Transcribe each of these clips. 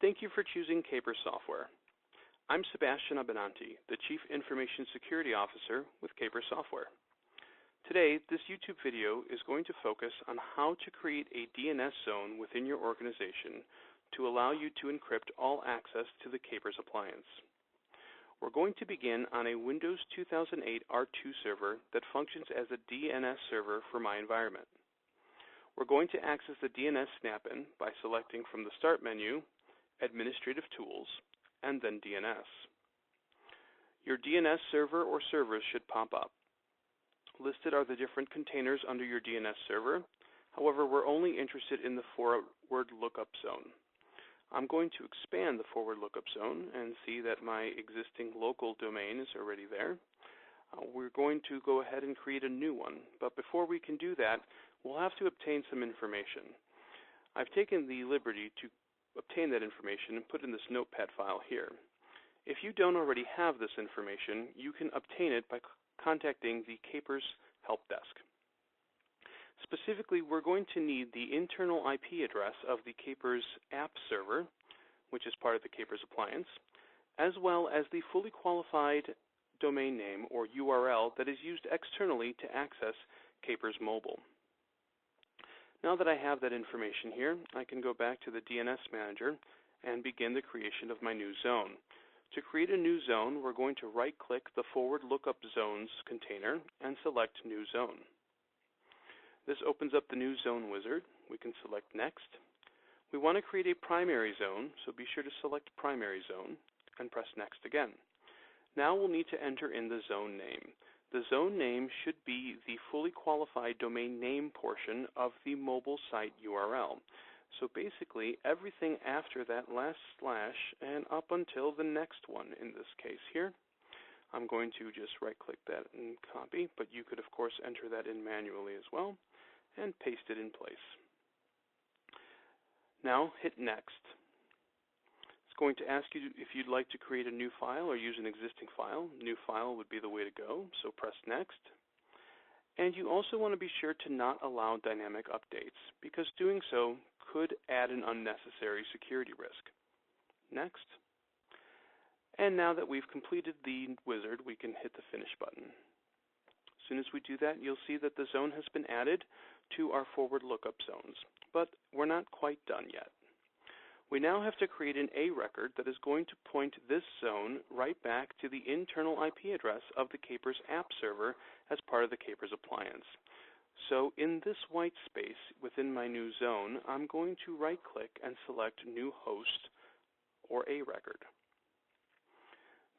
Thank you for choosing Capers Software. I'm Sebastian Abenanti, the Chief Information Security Officer with Capers Software. Today, this YouTube video is going to focus on how to create a DNS zone within your organization to allow you to encrypt all access to the Capers appliance. We're going to begin on a Windows 2008 R2 server that functions as a DNS server for my environment. We're going to access the DNS snap-in by selecting from the Start menu, Administrative Tools, and then DNS. Your DNS server or servers should pop up. Listed are the different containers under your DNS server. However, we're only interested in the forward lookup zone. I'm going to expand the forward lookup zone and see that my existing local domain is already there. We're going to go ahead and create a new one, but before we can do that, we'll have to obtain some information. I've taken the liberty to obtain that information and put in this notepad file here. If you don't already have this information, you can obtain it by contacting the Capers Help Desk. Specifically, we're going to need the internal IP address of the Capers app server, which is part of the Capers appliance, as well as the fully qualified domain name or URL that is used externally to access Capers Mobile. Now that I have that information here, I can go back to the DNS Manager and begin the creation of my new zone. To create a new zone, we're going to right-click the Forward Lookup Zones container and select New Zone. This opens up the New Zone wizard. We can select Next. We want to create a primary zone, so be sure to select Primary Zone and press Next again. Now we'll need to enter in the zone name. The zone name should be the fully qualified domain name portion of the mobile site URL. So basically, everything after that last slash and up until the next one in this case here. I'm going to just right-click that and copy, but you could, of course, enter that in manually as well and paste it in place. Now hit Next. It's going to ask you if you'd like to create a new file or use an existing file. New file would be the way to go, so press Next. And you also want to be sure to not allow dynamic updates, because doing so could add an unnecessary security risk. Next. And now that we've completed the wizard, we can hit the Finish button. As soon as we do that, you'll see that the zone has been added to our forward lookup zones, but we're not quite done yet. We now have to create an A record that is going to point this zone right back to the internal IP address of the Capers app server as part of the Capers appliance. So in this white space within my new zone, I'm going to right-click and select New Host or A record.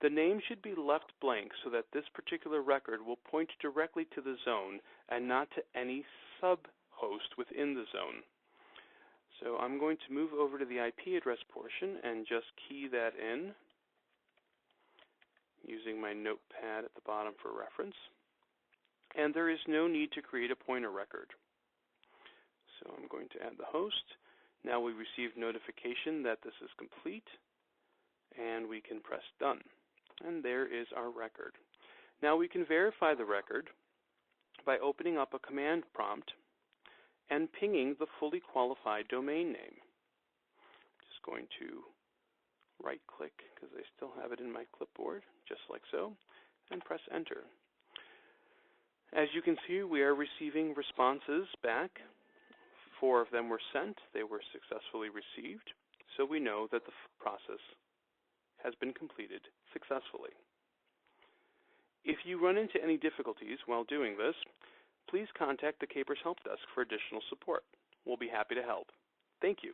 The name should be left blank so that this particular record will point directly to the zone and not to any sub-host within the zone. So I'm going to move over to the IP address portion and just key that in using my notepad at the bottom for reference. And there is no need to create a pointer record. So I'm going to add the host. Now we receive notification that this is complete, and we can press Done. And there is our record. Now we can verify the record by opening up a command prompt and pinging the fully qualified domain name. Just going to right-click, because I still have it in my clipboard, just like so, and press Enter. As you can see, we are receiving responses back. 4 of them were sent. They were successfully received, so we know that the process has been completed successfully. If you run into any difficulties while doing this, please contact the Capers Help Desk for additional support. We'll be happy to help. Thank you.